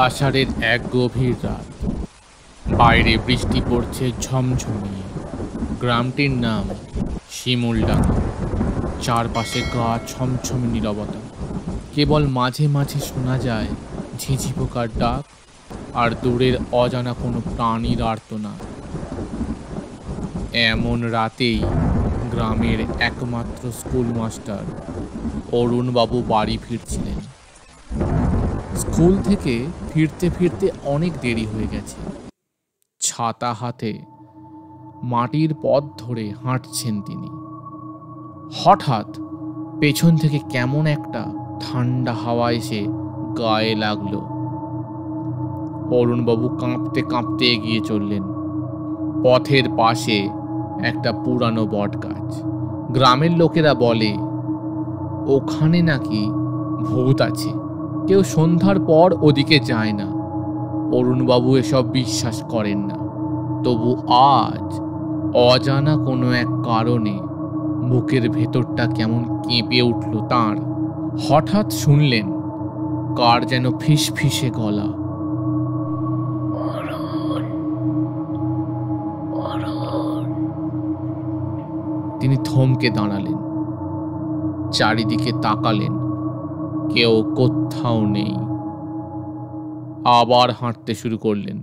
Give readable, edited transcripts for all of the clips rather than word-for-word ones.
আষাঢ়ের এক গভীর রাত, বাইরে বৃষ্টি পড়ছে ঝমঝমিয়ে। গ্রামটির নাম শিমুলডাঙ্গা। চারপাশে গা ছমছমে নীরবতা, কেবল মাঝে মাঝে শোনা যায় ঝিঝি পোকার ডাক আর দূরের অজানা কোনো প্রাণীর আর্তনাদ। এমন রাতেই গ্রামের একমাত্র স্কুল মাস্টার অরুণবাবু বাড়ি ফিরছিলেন। স্কুল থেকে ফিরতে ফিরতে অনেক দেরি হয়ে গেছে। ছাতা হাতে মাটির পথ ধরে হাঁটছেন তিনি। হঠাৎ পেছন থেকে কেমন একটা ঠান্ডা হাওয়া এসে গায়ে লাগলো। অরুণবাবু কাঁপতে কাঁপতে এগিয়ে চললেন। পথের পাশে একটা পুরানো বট গাছ। গ্রামের লোকেরা বলে ওখানে নাকি ভূত আছে, কেউ সন্ধ্যার পর ওদিকে যায় না। অরুণবাবু এসব বিশ্বাস করেন না, তবু আজ অজানা কোনো এক কারণে বুকের ভেতরটা কেমন কেঁপে উঠল তাঁর। হঠাৎ শুনলেন কার যেন ফিসফিসে গলা। তিনি থমকে দাঁড়ালেন, চারিদিকে তাকালেন, কেউ কোথাও নেই। আবার হাঁটতে শুরু করলেন,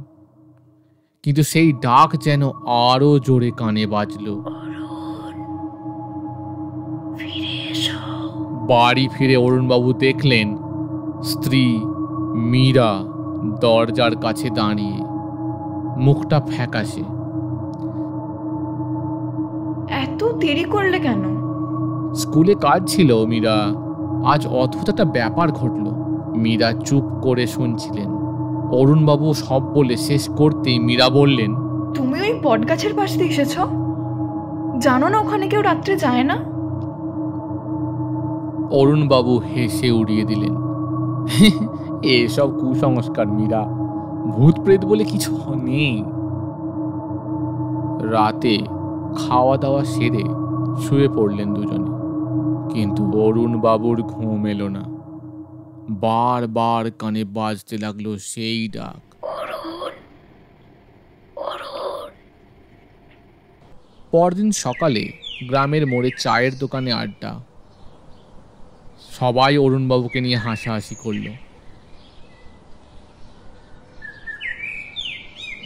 কিন্তু সেই ডাক যেন আরো জোরে কানে বাজল। বাড়ি ফিরে অরুণবাবু দেখলেন স্ত্রী মীরা দরজার কাছে দাঁড়িয়ে, মুখটা ফ্যাকাশে। এত দেরি করলে কেন? স্কুলে কাজ ছিল মীরা, আজ অদ্ভুত একটা ব্যাপার ঘটল। মীরা চুপ করে শুনছিলেন। অরুণবাবু সব বলে শেষ করতেই মীরা বললেন, তুমি ওই বট গাছের পাশ দিয়ে এসেছ? জানো না ওখানে কেউ রাত্রে যায় না? অরুণবাবু হেসে উড়িয়ে দিলেন, এসব কুসংস্কার মীরা, ভূত প্রেত বলে কিছু নেই। রাতে খাওয়া দাওয়া সেরে শুয়ে পড়লেন দুজনে, কিন্তু অরুণবাবুর ঘুম এলো না। বারবার কানে বাজতে লাগলো সেই ডাক। পরদিন সকালে গ্রামের মোড়ে চায়ের দোকানে আড্ডা। সবাই অরুণবাবুকে নিয়ে হাসাহাসি করল।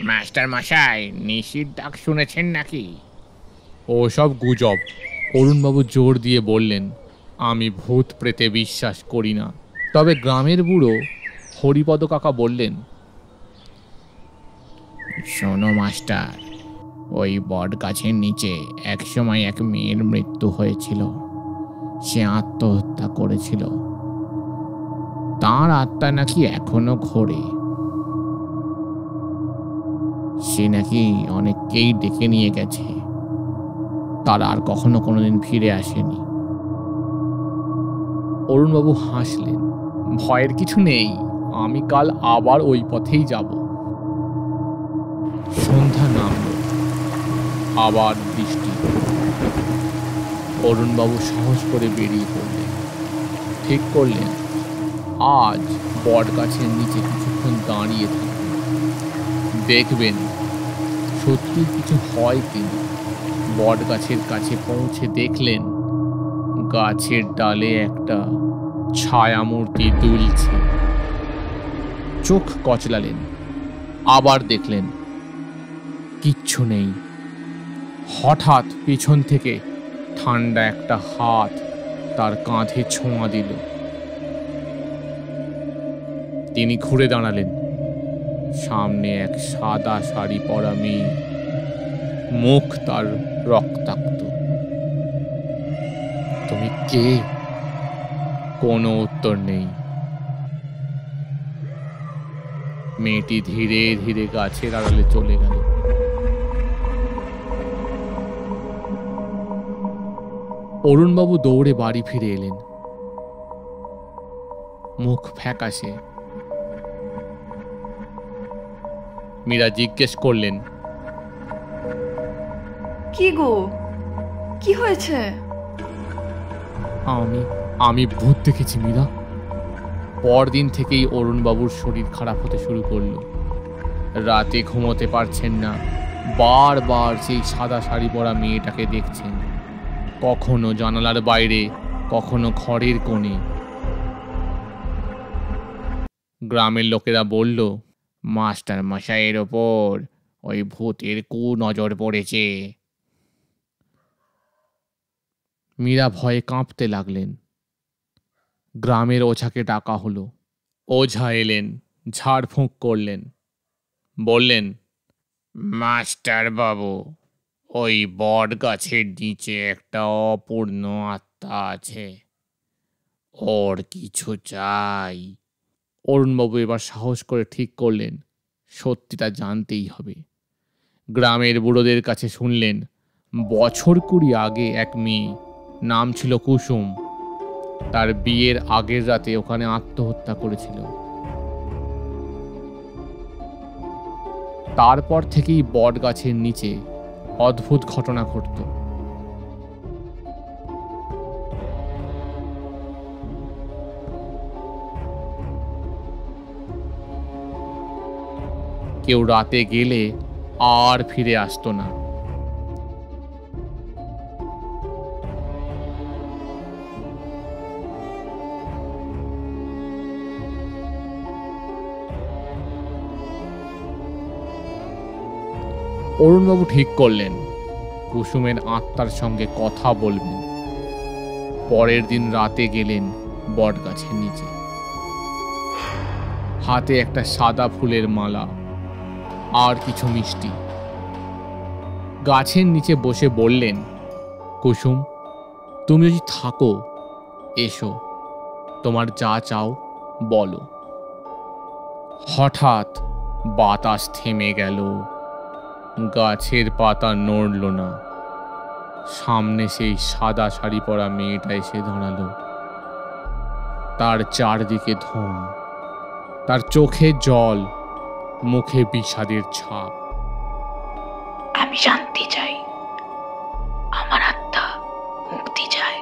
মাস্টার মশাই, নিশির ডাক শুনেছেন নাকি? ওসব গুজব, অরুণবাবু জোর দিয়ে বললেন। আমি ভূত প্রেতে বিশ্বাস করি না, তবে গ্রামের বুড়ো হরিপদ কাকা বললেন, শোনো মাস্টার, ওই বট গাছের নিচে একসময় এক মেয়ের মৃত্যু হয়েছিল। সে আত্মহত্যা করেছিল। তার আত্মা নাকি এখনো ঘোরে। সে নাকি অনেককেই ডেকে নিয়ে গেছে, তারা আর কখনো কোনোদিন ফিরে আসেনি। অরুণবাবু হাসলেন, ভয়ের কিছু নেই, আমি কাল আবার ওই পথেই যাব। সন্ধ্যা নামল, আবার বৃষ্টি। অরুণবাবু সাহস করে বেরিয়ে পড়লেন। ঠিক করলেন আজ বট গাছের নিচে কিছুক্ষণ দাঁড়িয়ে থাকবেন, দেখবেন সত্যি কিছু হয় কিনা। বট গাছের কাছে পৌঁছে দেখলেন গাছের ডালে একটা ছায়ামূর্তি দুলছে। চোখ কচলালেন, আবার দেখলেন কিচ্ছু নেই। হঠাৎ পিছন থেকে ঠান্ডা একটা হাত তার কাঁধে ছোঁয়া দিল। তিনি ঘুরে দাঁড়ালেন। সামনে এক সাদা শাড়ি পরা মেয়ে, মুখ তার রক্তাক্ত। তুমি কে? কোনো উত্তর নেই। মেয়েটি ধীরে ধীরে গাছের আড়ালে চলে গেল। অরুণবাবু দৌড়ে বাড়ি ফিরে এলেন, মুখ ফ্যাকাশে। মীরা জিজ্ঞেস করলেন, কি গো, কি হয়েছে? আমি ভূত দেখেছি মীরা। পরদিন থেকেই অরুণবাবুর শরীর খারাপ হতে শুরু করলো। রাতে ঘুমোতে পারছেন না, বারবার সেই সাদা শাড়ি পরা মেয়েটাকে দেখছেন, কখনো জানালার বাইরে, কখনো ঘরের কোণে। গ্রামের লোকেরা বলল, মাস্টার মশাইয়ের ওপর ওই ভূতের নজর পড়েছে। মীরা ভয়ে কাঁপতে লাগলেন। গ্রামের ওঝাকে ডাকা হলো। ওঝা এলেন, ঝাড়ফুঁক করলেন, বললেন, মাস্টার বাবু, ওই বট গাছের নিচে একটা অপূর্ণ আত্মা আছে, ওর কিছু চাই। অরুণবাবু এবার সাহস করে ঠিক করলেন সত্যিটা জানতেই হবে। গ্রামের বুড়োদের কাছে শুনলেন বছর 20 আগে এক মেয়ে, নাম ছিল কুসুম, তার বিয়ের আগের রাতে ওখানে আত্মহত্যা করেছিল। তারপর থেকেই বট গাছের নিচে অদ্ভুত ঘটনা ঘটত। কেউ রাতে গেলে আর ফিরে আসতো না। অরুণবাবু ঠিক করলেন কুসুমের আত্মার সঙ্গে কথা বলবেন। পরের দিন রাতে গেলেন বট গাছের নিচে। হাতে একটা সাদা ফুলের মালা আর কিছু মিষ্টি। গাছের নিচে বসে বললেন, কুসুম, তুমি যদি থাকো এসো, তোমার যা চাও বলো। হঠাৎ বাতাস থেমে গেল, গাছের পাতা নড়ল না। সামনে সেই সাদা শাড়ি পরা মেয়েটা এসে দাঁড়ালো। তার চারদিকে ধোঁয়া, তার চোখে জল, মুখে বিষাদের ছাপ। আমি শান্তি চাই, আমার আত্মা মুক্তি চায়।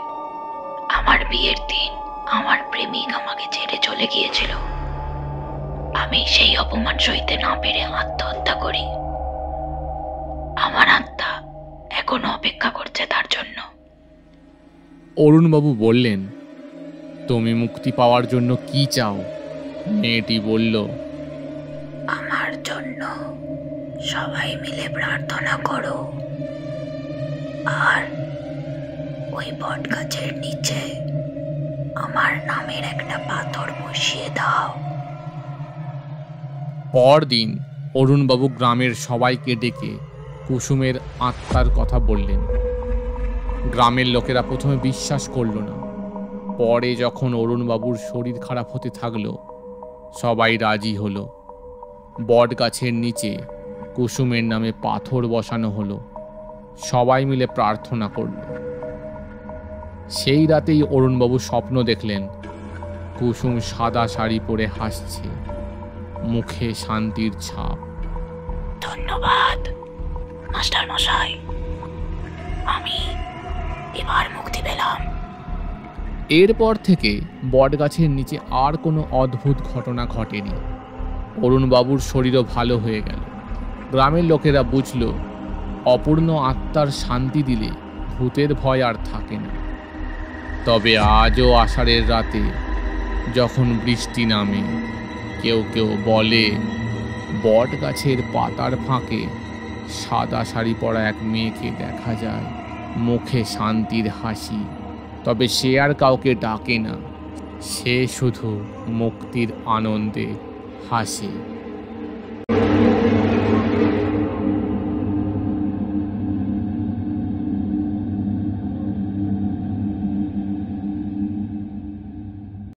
আমার বিয়ের দিন আমার প্রেমিক আমাকে ছেড়ে চলে গিয়েছিল। আমি সেই অপমান সইতে না পেরে আত্মহত্যা করি। আমার আত্মা এখনো অপেক্ষা করছে তার জন্য। অরুণবাবু বললেন, তুমি মুক্তি পাওয়ার জন্য কি চাও? মেয়েটি বলল, আমার জন্য সবাই মিলে প্রার্থনা করো, আর ওই বট গাছের নিচে আমার নামের একটা পাথর বসিয়ে দাও। পরদিন অরুণবাবু গ্রামের সবাইকে ডেকে কুসুমের আত্মার কথা বললেন। গ্রামের লোকেরা প্রথমে বিশ্বাস করল না। পরে যখন অরুণবাবুর শরীর খারাপ হতে থাকলো, সবাই রাজি হলো। বট গাছের নিচে কুসুমের নামে পাথর বসানো হলো। সবাই মিলে প্রার্থনা করল। সেই রাতেই অরুণবাবু স্বপ্ন দেখলেন কুসুম সাদা শাড়ি পরে হাসছে, মুখে শান্তির ছাপ। ধন্যবাদ মাস্টার মশাই, আমি এবার মুক্তি পেলাম। এরপর থেকে বটগাছের নিচে আর কোনো অদ্ভুত ঘটনা ঘটেনি। অরুণবাবুর শরীরও ভালো হয়ে গেল। গ্রামের লোকেরা বুঝল অপূর্ণ আত্মার শান্তি দিলে ভূতের ভয় আর থাকে না। তবে আজও আষাঢ়ের রাতে যখন বৃষ্টি নামে, কেউ কেউ বলে বট গাছের পাতার ফাঁকে সাদা শাড়ি পরা এক মেয়েকে দেখা যায়, মুখে শান্তির হাসি। তবে সে আর কাউকে ডাকে না, সে শুধু মুক্তির আনন্দে হাসে।